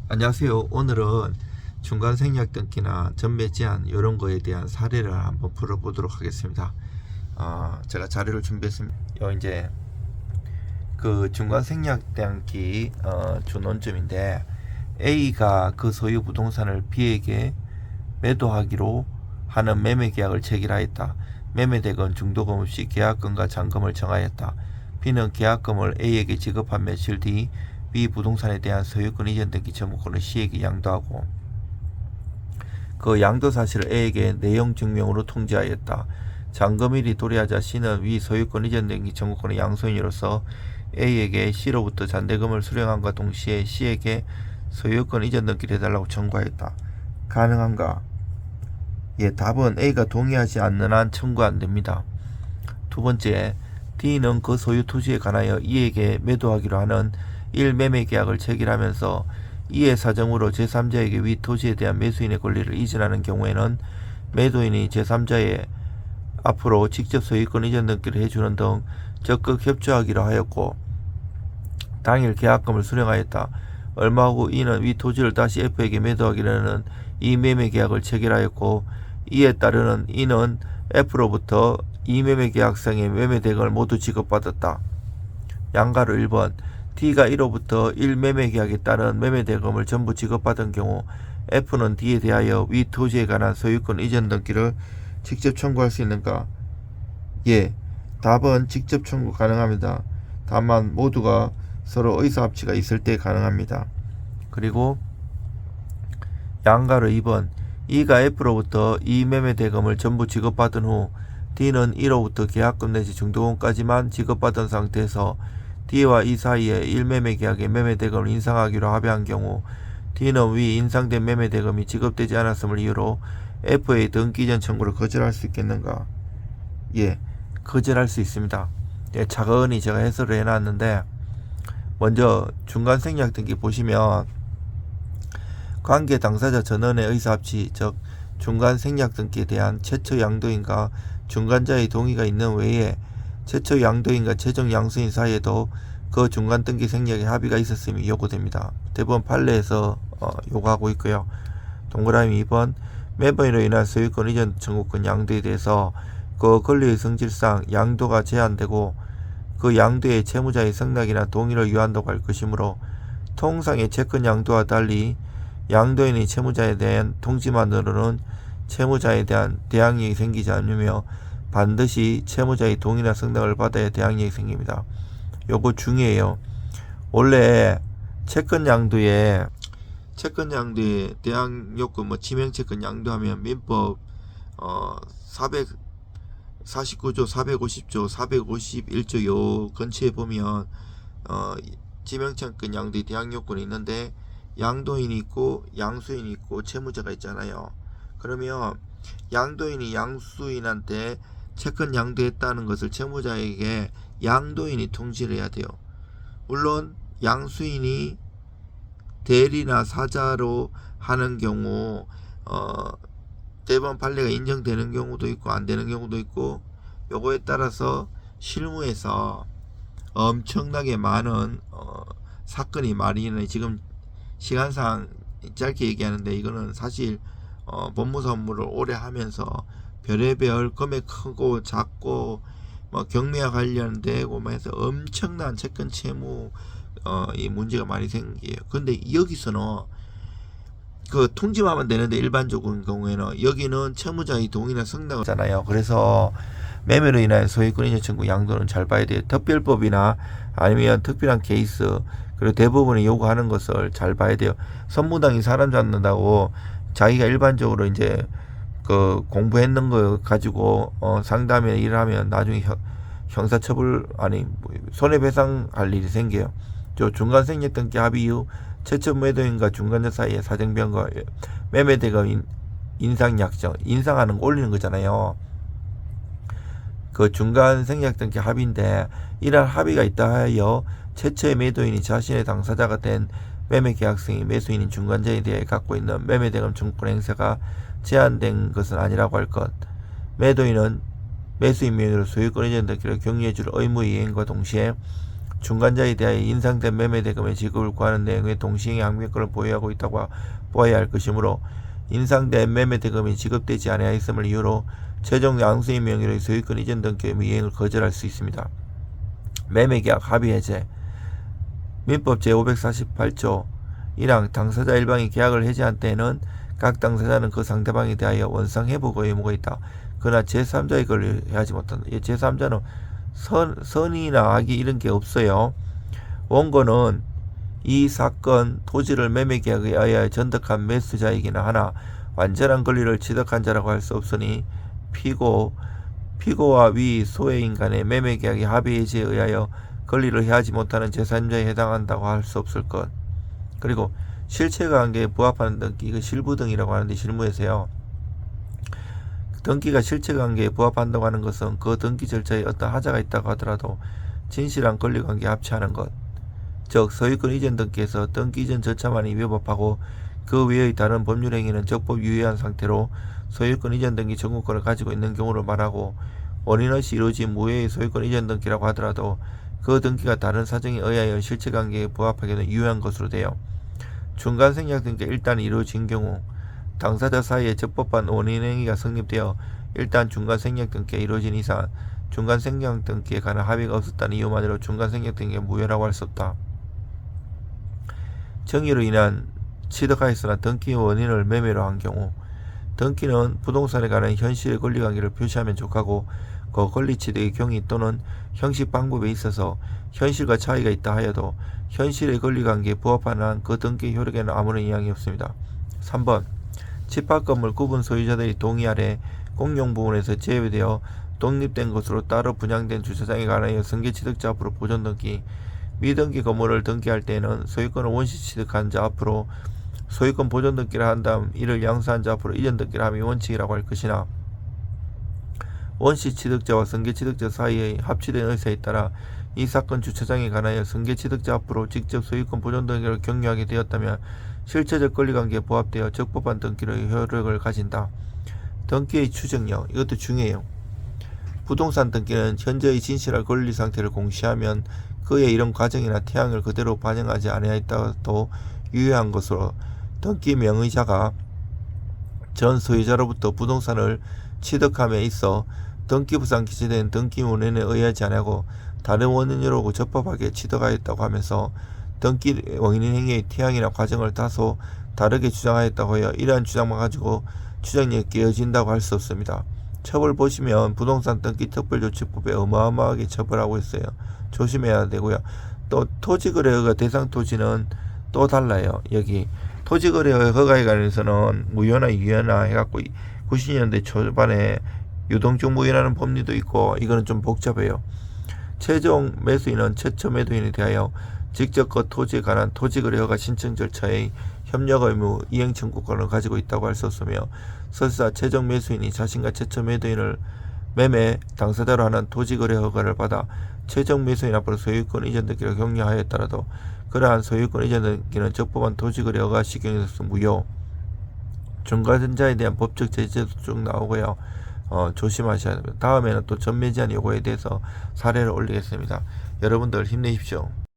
안녕하세요. 오늘은 중간 생략 등기나 전매 제한 이런 거에 대한 사례를 한번 풀어보도록 하겠습니다. 제가 자료를 준비했습니다. 이제 그 중간 생략 등기 준원점인데 A가 그 소유 부동산을 B에게 매도하기로 하는 매매 계약을 체결하였다. 매매대금 중도금 없이 계약금과 잔금을 정하였다. B는 계약금을 A에게 지급한 며칠 뒤 B 부동산에 대한 소유권 이전 등기 청구권을 C에게 양도하고 그 양도 사실을 A에게 내용 증명으로 통지하였다. 잔금일이 도래하자 C는 위 소유권 이전 등기 청구권의 양소인으로서 A에게 C로부터 잔대금을 수령함과 동시에 C에게 소유권 이전 등기를 해달라고 청구하였다. 가능한가? 예, 답은 A가 동의하지 않는 한 청구 안됩니다. 두 번째, D는 그 소유 토지에 관하여 E에게 매도하기로 하는 1매매 계약을 체결하면서 이의 사정으로 제3자에게 위 토지에 대한 매수인의 권리를 이전하는 경우에는 매도인이 제3자에 앞으로 직접 소유권 이전 등기를 해주는 등 적극 협조하기로 하였고 당일 계약금을 수령하였다. 얼마 후 E는 위 토지를 다시 F에게 매도하기로는 이 매매 계약을 체결하였고 이에 따르는 E는 F로부터 이 매매 계약상의 매매 대금을 모두 지급받았다. 양가로 1번 D가 E로부터 1매매 계약에 따른 매매 대금을 전부 지급받은 경우 F는 D에 대하여 위 토지에 관한 소유권 이전 등기를 직접 청구할 수 있는가? 예, 답은 직접 청구 가능합니다. 다만 모두가 서로 의사합치가 있을 때 가능합니다. 그리고 양가로 2번 E가 F로부터 이 매매 대금을 전부 지급받은 후 D는 E로부터 계약금 내지 중도금까지만 지급받은 상태에서 D와 E 사이에 1매매 계약의 매매 대금을 인상하기로 합의한 경우 D는 위 인상된 매매 대금이 지급되지 않았음을 이유로 F의 등기 이전 청구를 거절할 수 있겠는가? 예, 거절할 수 있습니다. 예, 차근히 제가 해설을 해놨는데 먼저 중간 생략 등기 보시면 관계 당사자 전원의 의사합치 즉 중간 생략 등기에 대한 최초 양도인과 중간자의 동의가 있는 외에 최초 양도인과 최종 양수인 사이에도 그 중간 등기 생략에 합의가 있었음이 요구됩니다. 대법원 판례에서 요구하고 있고요. 동그라미 2번 매매로 인한 소유권 이전 청구권 양도에 대해서 그 권리의 성질상 양도가 제한되고 그 양도에 채무자의 승낙이나 동의를 요한다고 할 것이므로 통상의 채권 양도와 달리 양도인이 채무자에 대한 통지만으로는 채무자에 대한 대항력이 생기지 않으며 반드시 채무자의 동의나 승낙을 받아야 대항력이 생깁니다. 요거 중요해요. 원래 채권 양도에 대항요건 지명채권 양도하면 민법 449조 450조 451조 요 근처에 보면 지명채권 양도의 대항요건이 있는데 양도인이 있고 양수인이 있고 채무자가 있잖아요. 그러면 양도인이 양수인한테 채권 양도했다는 것을 채무자에게 양도인이 통지를 해야 돼요. 물론 양수인이 대리나 사자로 하는 경우 대법원 판례가 인정되는 경우도 있고 안 되는 경우도 있고 요거에 따라서 실무에서 엄청나게 많은 사건이 많이 일어나요. 지금 시간상 짧게 얘기하는데 이거는 사실 법무사 업무를 오래 하면서 별의별 금액 크고 작고 경매와 관련되고 해서 엄청난 채권 채무 이 문제가 많이 생겨요. 근데 여기서는 그 통지만 하면 되는데 일반적인 경우에는 여기는 채무자의 동의나 승낙을 하잖아요. 그래서 매매로 인한 소유권 이전 청구 양도는 잘 봐야 돼요. 특별법이나 아니면 특별한 케이스 그리고 대부분이 요구하는 것을 잘 봐야 돼요. 선무당이 사람 잡는다고 자기가 일반적으로 이제 그 공부했는 거 가지고 상담에 일을 하면 나중에 형사처벌 아니 손해배상할 일이 생겨요. 저 중간생략 등기 합의 이후 최초 매도인과 중간자 사이의 사정변과 매매대금 인상 약정 인상하는 거 올리는 거잖아요. 그 중간 생략 등기 합의인데 이러한 합의가 있다 하여 최초의 매도인이 자신의 당사자가 된 매매 계약성이 매수인인 중간자에 대해 갖고 있는 매매대금 청구권 행사가 제한된 것은 아니라고 할 것. 매도인은 매수인 명의로 소유권 이전 등기를 경유해 줄 의무 이행과 동시에 중간자에 대하여 인상된 매매대금의 지급을 구하는 내용의 동시행의 항변권을 보유하고 있다고 보아야 할 것이므로 인상된 매매대금이 지급되지 아니하였음을 이유로 최종 양수인 명의로의 소유권 이전 등기의 미행을 거절할 수 있습니다. 매매계약 합의해제 민법 제548조 1항 당사자 일방이 계약을 해제한 때에는 각 당사자는 그 상대방에 대하여 원상회복 의무가 있다. 그러나 제3자의 권리를 해하지 못한다. 제3자는 선이나 악이 이런 게 없어요. 원고는 이 사건 토지를 매매계약에 의하여 전득한 매수자이기나 하나 완전한 권리를 취득한 자라고 할 수 없으니 피고와 위 소해인 간의 매매계약의 합의해제에 의하여 권리를 해하지 못하는 제3자에 해당한다고 할 수 없을 것. 그리고 실체관계에 부합하는 등기, 이거 실부등이라고 하는데 실무에서요. 등기가 실체관계에 부합한다고 하는 것은 그 등기 절차에 어떤 하자가 있다고 하더라도 진실한 권리관계에 합치하는 것. 즉 소유권 이전 등기에서 등기 이전 절차만이 위법하고 그 외의 다른 법률 행위는 적법 유예한 상태로 소유권 이전 등기 청구권을 가지고 있는 경우를 말하고 원인 없이 이루어진 무효의 소유권 이전 등기라고 하더라도 그 등기가 다른 사정에 의하여 실체관계에 부합하게는 유효한 것으로 되어 중간생략 등기가 일단 이루어진 경우 당사자 사이에 적법한 원인행위가 성립되어 일단 중간생략 등기가 이루어진 이상 중간생략 등기에 관한 합의가 없었다는 이유만으로 중간생략 등기가 무효라고 할 수 없다. 정의로 인한 취득하였으나 등기의 원인을 매매로 한 경우 등기는 부동산에 관한 현실의 권리관계를 표시하면 족하고 그 권리 취득의 경위 또는 형식 방법에 있어서 현실과 차이가 있다 하여도 현실의 권리관계에 부합하는 한 그 등기 효력에는 아무런 이양이 없습니다. 3번 집합건물 구분 소유자들이 동의 아래 공용부분에서 제외되어 독립된 것으로 따로 분양된 주차장에 관하여 승계취득자 앞으로 보존등기 미등기 건물을 등기할 때에는 소유권을 원시 취득한 자 앞으로 소유권 보존등기를 한 다음 이를 양수한 자 앞으로 이전등기를 함이 원칙이라고 할 것이나 원시 취득자와 승계취득자 사이의 합치된 의사에 따라 이 사건 주차장에 관하여 승계취득자 앞으로 직접 소유권 보존등기를 격려하게 되었다면 실체적 권리관계에 부합되어 적법한 등기의 효력을 가진다. 등기의 추정력, 이것도 중요해요. 부동산 등기는 현재의 진실한 권리 상태를 공시하면 그의 이런 과정이나 태양을 그대로 반영하지 아니하였다도 유효한 것으로 등기 명의자가 전 소유자로부터 부동산을 취득함에 있어 등기부상 기재된 등기 원인에 의하지 아니하고 다른 원인으로 적법하게 취득하였다고 하면서 등기 원인 행위의 태양이나 과정을 다소 다르게 주장하였다고 하여 이러한 주장만 가지고 추정력이 깨어진다고 할 수 없습니다. 처벌 보시면 부동산 등기 특별조치법에 어마어마하게 처벌하고 있어요. 조심해야 되고요. 또 토지거래허가 대상 토지는 또 달라요. 여기 토지거래허가에 관해서는 무효나 유효나 해갖고 90년대 초반에 유동적 무효라는 법리도 있고 이거는 좀 복잡해요. 최종 매수인은 최초 매도인에 대하여 직접 그 토지에 관한 토지거래허가 신청 절차의 협력 의무 이행 청구권을 가지고 있다고 할 수 없으며 설사 최종 매수인이 자신과 최초 매도인을 매매 당사자로 하는 토지거래 허가를 받아 최종 매수인 앞으로 소유권 이전 등기를 격려하였더라도 그러한 소유권 이전 등기는 적법한 토지거래 허가 시경에서 무효. 중간자에 대한 법적 제재도 쭉 나오고요. 조심하셔야 됩니다. 다음에는 또 전매제한 요구에 대해서 사례를 올리겠습니다. 여러분들 힘내십시오.